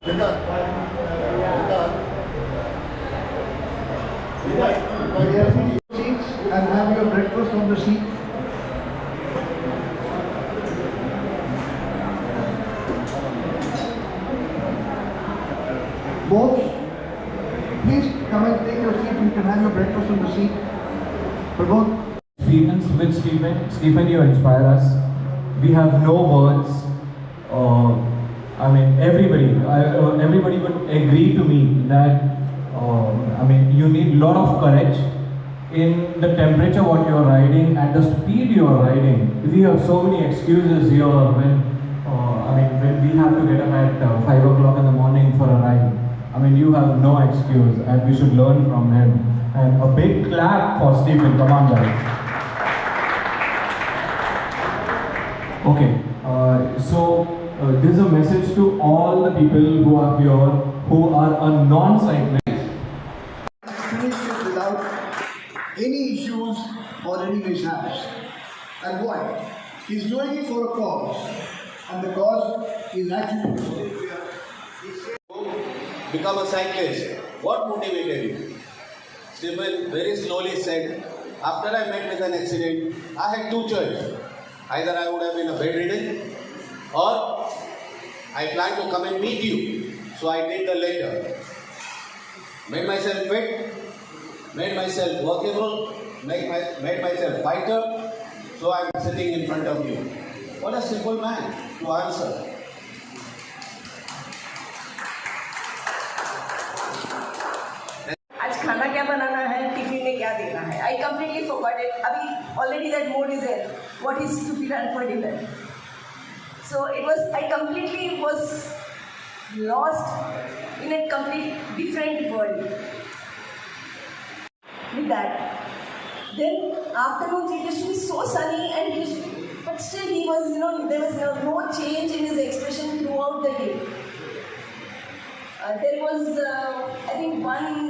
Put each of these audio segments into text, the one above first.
Seats and have your breakfast on the seat. Both, please come and take your seat. You can have your breakfast on the seat. For both. Experience with Stephen, you inspire us. We have no words. I mean, everybody would agree to me that you need a lot of courage in the temperature what you are riding, at the speed you are riding. We have so many excuses here when we have to get up at 5 o'clock in the morning for a ride. I mean, you have no excuse, and we should learn from him. And a big clap for Stephen. Come on, guys. Okay, this is a message to all the people who are here, who are a non-cyclist. Finished it without any issues or any mishaps. And why? He's doing it for a cause. And the cause is actually become a cyclist. What motivated you? Stephen very slowly said, after I met with an accident, I had two choices. Either I would have been a bedridden or I planned to come and meet you. So I did the latter. Made myself fit, made myself workable, made myself fighter. So I am sitting in front of you. What a simple man to answer. आज खाना क्या बनाना है, tiffin में क्या देना है. I completely forgot it. अभी already that mode is there. What is to be done for dinner? So I completely was lost in a complete different world. With that, then afternoons it used to be so sunny but still he was, there was no change in his expression throughout the day. There was, I think, one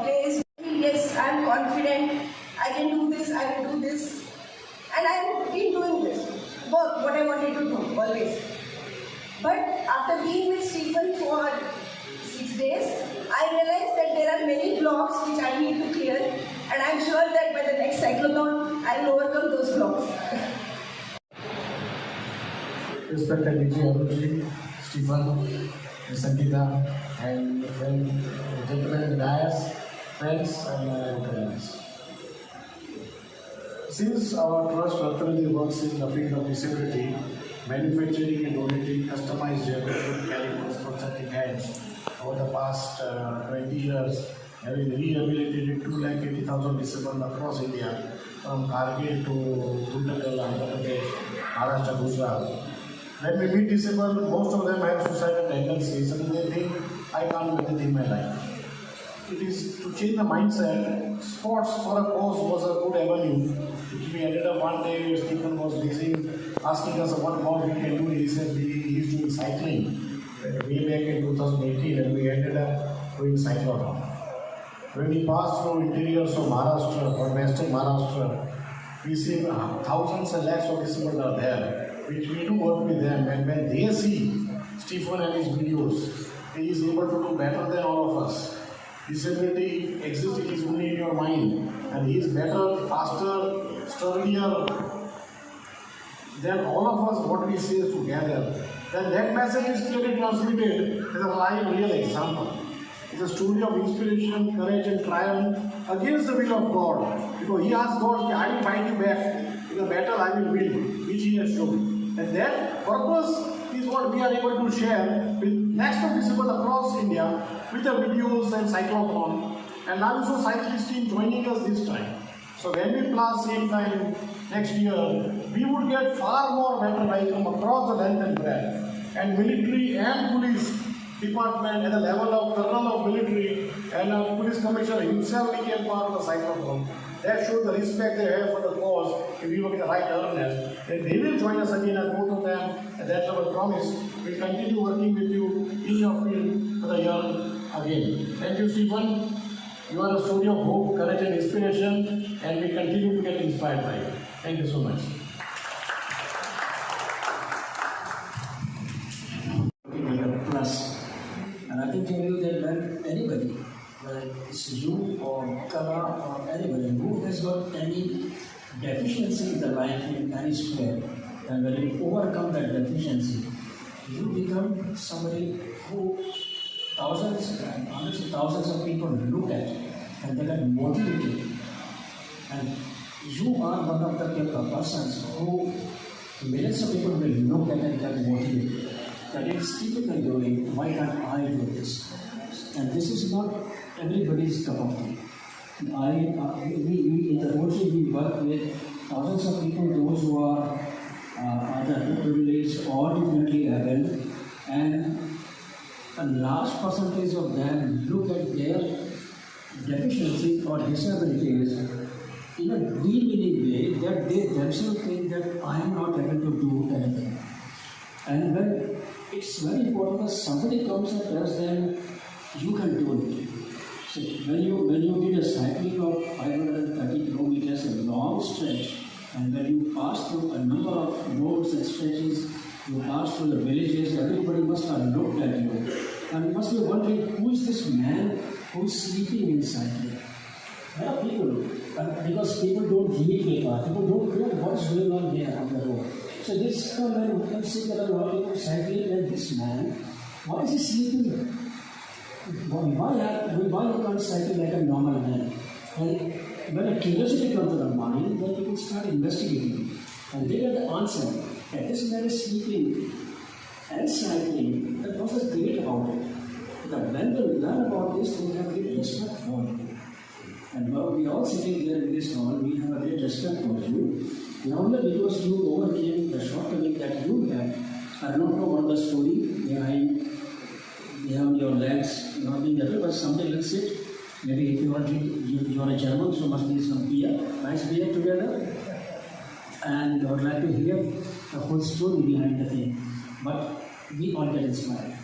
place, yes, I am confident, I can do this, I will do this. And I have been doing this, work, what I wanted to do, always. But after being with Stephen for 6 days, I realized that there are many blocks which I need to clear. And I am sure that by the next cyclothon, I will overcome those blocks. Respected DJ, Stephen, Sangeeta, and gentlemen in the dais, friends and friends. Since our trust Ratnanidhi works in the field of disability, manufacturing and donating customized foot calipers for prosthetic hands over the past 20 years, having rehabilitated 280,000 disabled across India, from Kargil to Guntakal, Andhra Pradesh, Maharashtra, Gujarat. When we meet disabled, most of them have suicidal tendencies and they think, I can't do anything in my life. It is to change the mindset. Sports for a cause was a good avenue. We ended up one day, Stephen was busy asking us what more we can do. He said he's doing cycling way back in 2018 and we ended up doing cyclothon. When we passed through interiors of Maharashtra or western Maharashtra, we see thousands and lakhs of disabled are there, which we do work with them, and when they see Stephen and his videos, he is able to do better than all of us. Disability exists, it is only in your mind, and he is better, faster, sturdier than all of us what we say together. Then that message is clearly transmitted as a live, real example. It's a story of inspiration, courage and triumph against the will of God. Because he asked God, I will fight you back. In a battle I will win, which he has shown. And that purpose is what we are able to share with next of disabled across India with the videos and cyclothon. And also cyclist team joining us this time. So when we plan same time next year, we would get far more better welcome across the length and breadth. And military and police department at the level of colonel of military and a police commissioner himself became part of the cyclothon. That shows the respect they have for the cause if we work with the right earnest. And they will join us again, and both of them, and that's our promise. We'll continue working with you in your field for the year again. Thank you, Stephen. You are a story of hope, courage and inspiration, and we continue to get inspired by you. Thank you so much. Plus And I can tell you that when anybody, whether it's you or Kala or anybody who has got any deficiency in the life in any sphere, and when you overcome that deficiency, you become somebody who thousands and hundreds of thousands of people look at and they get motivated. And you are one of the persons who millions of people will look at and get motivated. That if Stephen can do it, why can't I do this? And this is not everybody's cup of tea. We in the Rotary, we work with thousands of people, those who are either underprivileged or differently abled, and a large percentage of them look at their deficiencies or disabilities in a demeaning way that they themselves think that I am not able to do anything. And when it's very important that somebody comes and tells them you can do it. So when you did a cycling of 530 kilometers, a long stretch, and when you pass through a number of roads and stretches, you pass through the villages, everybody must have looked at you. And you must be wondering, who is this man who is sleeping inside here? There are people, because people don't read paper, people don't know what's going on here on the road. So this come and you can see that a lot of people cycling like this man. Why is he sleeping? Why you can't cycle like a normal man? And when a curiosity comes to the mind, then people start investigating. And they get the answer that this man is sleeping and cycling. That was the great about it. That when they learn about this, they have great respect for it. And while we all sitting there in this hall, we have a great respect for you. Not only because you overcame the shortcoming that you had. I don't know what the story behind your legs not being able, but somebody will sit. Maybe if you are a German, so must be some beer, nice beer together. And I would like to hear the whole story behind the thing. But we all get inspired.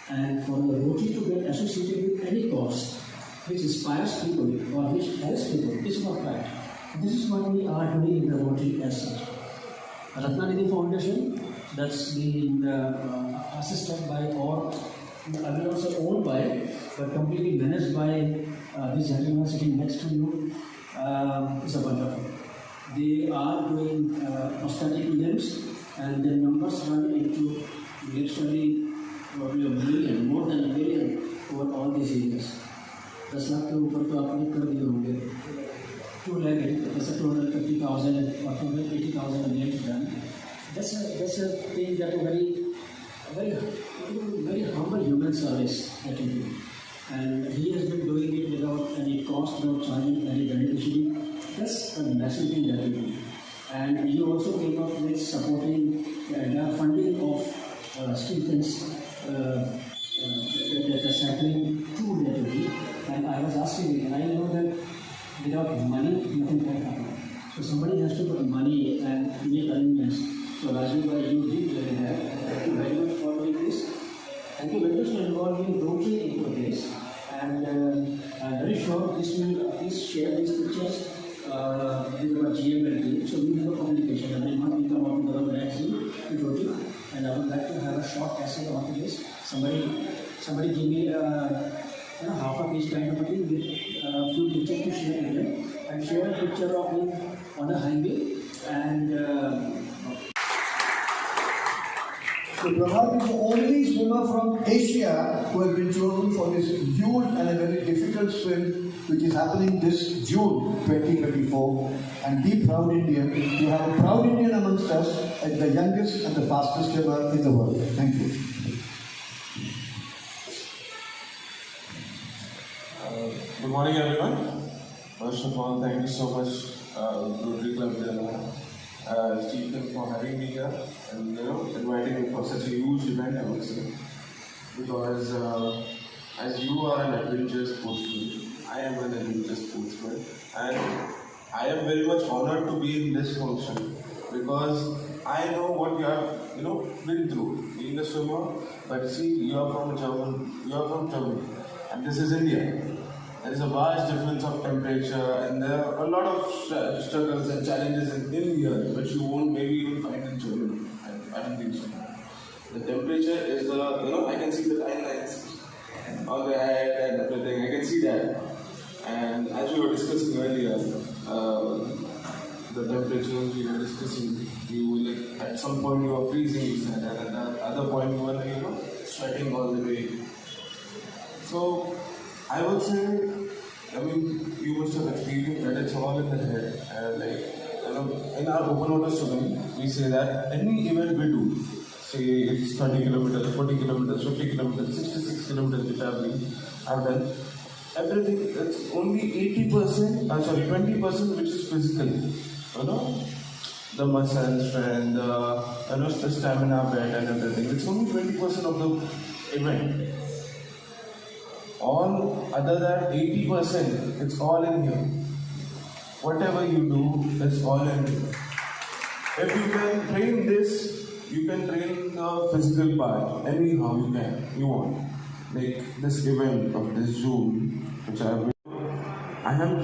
And for the Rotary to get associated with any cause which inspires people or which helps people, is not right. This is what we are doing in the Rotary as such. Ratnanidhi Foundation, that's been assisted by, or I will not say owned by, but completely managed by this gentleman sitting next to you, is a wonderful. They are doing prosthetic limbs, and their numbers run into literally probably a million, more than a million over all these areas. 10 lakh के ऊपर तो आपने कर दिए होंगे. 2-legged, that's a 250,000 or 280,000 limbs done. That's a thing that very humble human service that you do. And he has been doing it without any cost, without charging any beneficiary. That's a massive thing that you do. And you also came up with supporting the funding of Stephen's the cycling tool that you do. And I was asking you, and I know that without money, nothing can happen. So somebody has to put money and make arrangements. So Raju, you did very well. Thank you very much for doing this. Thank you very much for involving Rotary into this. And I'm very sure this will please share these pictures with our GML team. So we have a communication. Every month we come out with our magazine with Rotary. And I would like to have a short essay on this. Somebody give me half a page kind of a thing with a few pictures to share with them. And share a picture of him on a highway. And so Prabhat is the only swimmer from Asia who has been chosen for this huge and a very difficult swim which is happening this June 2024. And be proud Indian. You have a proud Indian amongst us as the youngest and the fastest swimmer in the world. Thank you. Good morning, everyone. First of all, thank you so much, Rotary Club Stephen, for having me here and inviting me for such a huge event, I would say. Because as you are an adventure sportsman, I am an adventure sportsman, and I am very much honored to be in this function because I know what you have, been through being a swimmer. But see, you are from Germany, and this is India. There is a vast difference of temperature, and there are a lot of struggles and challenges in here, which you won't maybe even find in Germany. I don't think so. The temperature is I can see the timelines. we were discussing earlier, the temperatures we were discussing, you like at some point you were freezing, you said, and at the other point you were like, sweating all the way. So I would say, I mean, you must have experienced that it's all in the head. In our open water swimming, we say that any event we do, say it's 30 kilometers, 40 kilometers, 50 kilometers, 66 kilometers which I've done, everything, it's only 20% which is physical, the muscle strength, the stamina belt and everything. It's only 20% of the event. All other than 80%, it's all in here. Whatever you do, it's all in here. If you can train this, you can train the physical part anyhow you want. Like this event of this June, which I am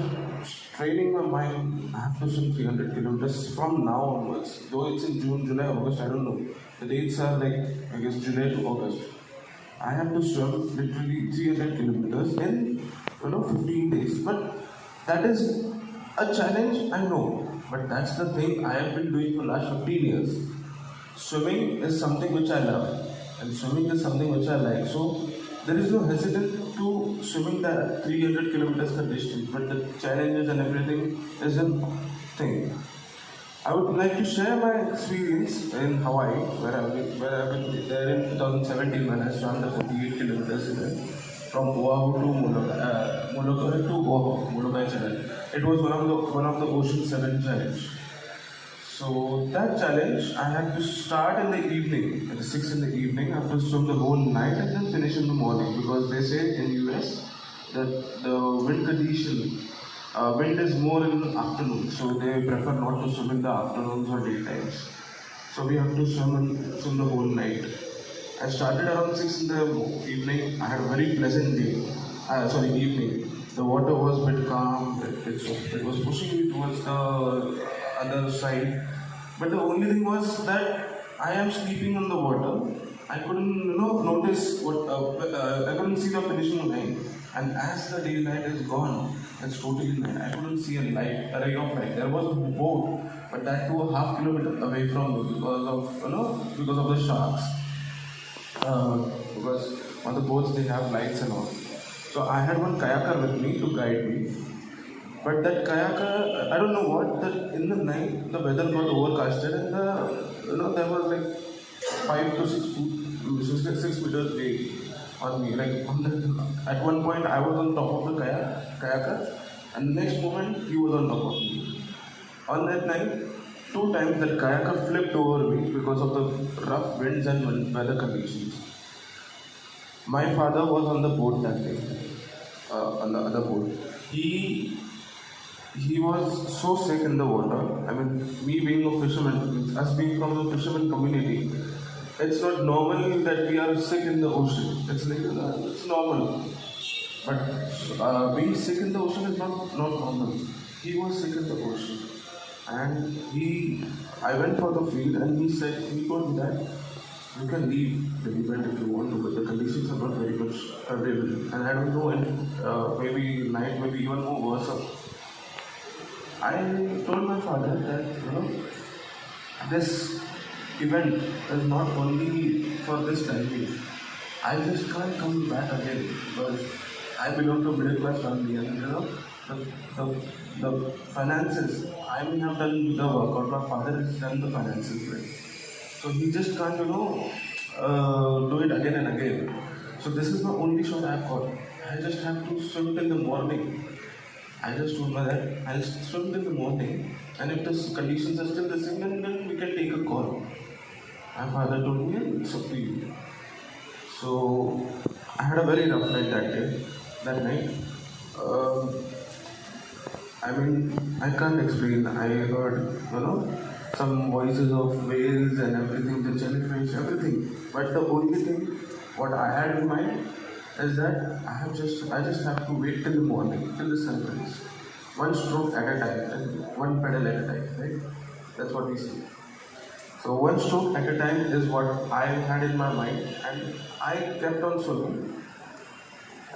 training my mind. I have to swim 300 kilometers from now onwards. Though it's in June, July, August, I don't know. The dates are like, I guess, July to August. I have to swim literally 300 kilometers in 15 days. But that is a challenge, I know. But that's the thing I have been doing for the last 15 years. Swimming is something which I love. And swimming is something which I like. So there is no hesitant to swimming the 300 kilometers per distance. But the challenges and everything is a thing. I would like to share my experience in Hawaii, where I've been there in 2017 when I swam the 48 kilometers event from Oahu to Molokai to Oahu, Molokai challenge. It was one of the Ocean 7 challenge. So that challenge, I had to start in the evening, at 6 in the evening. I have to swim the whole night and then finish in the morning, because they say in US that the wind condition. Wind is more in the afternoon, so they prefer not to swim in the afternoons or daytimes. So we have to swim the whole night. I started around 6 in the evening. I had a very pleasant evening. The water was a bit calm. It was pushing me towards the other side. But the only thing was that I am sleeping on the water. I couldn't notice I couldn't see the finishing line. And as the daylight is gone, it's totally night. I couldn't see a ray of light. There was a boat, but that too a half kilometer away from me because of the sharks. Because on the boats they have lights and all. So I had one kayaker with me to guide me. But that kayaker, I don't know what, that in the night the weather got overcasted and there was like 5 to 6 meters wave on me. At one point I was on top of the kayaker, and the next moment he was on top of me. On that night, 2 times that kayaker flipped over me because of the rough winds and weather conditions. My father was on the boat that day, on the other boat. He was so sick in the water. I mean, me being a fisherman, us being from the fisherman community, it's not normal that we are sick in the ocean. It's normal. But being sick in the ocean is not normal. He was sick in the ocean. And I went for the field and he told me that you can leave the event if you want to, but the conditions are not very much favorable. And I don't know, maybe night, maybe even more worse. I told my father that, this event is not only for this timing. I just can't come back again because I belong to a middle class family and the finances, I may have done the work or my father has done the finances, right? So he just can't, do it again and again. So this is the only shot I've got. I just have to swim till the morning. I just told my dad, I'll swim till the morning, and if the conditions are still the same, then we can take a call. My father told me, it's up to you. So I had a very rough night that night. I can't explain. I heard, some voices of whales and everything, the jellyfish, everything. But the only thing, what I had in mind is that I just have to wait till the morning, till the sunrise. One stroke at a time and one pedal at a time, right? That's what we say. So one stroke at a time is what I had in my mind, and I kept on swimming.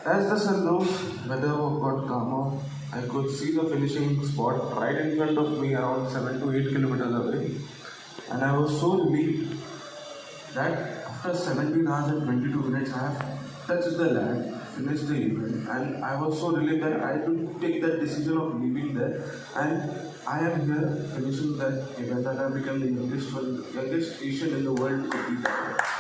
As the sun rose, weather got calmer, I could see the finishing spot right in front of me, around 7 to 8 kilometers away. And I was so relieved that after 17 hours and 22 minutes, I have touched the land, finished the event, and I was so relieved that I had to take that decision of leaving there. And I am here finishing that event, and I become the youngest Asian in the world to complete that.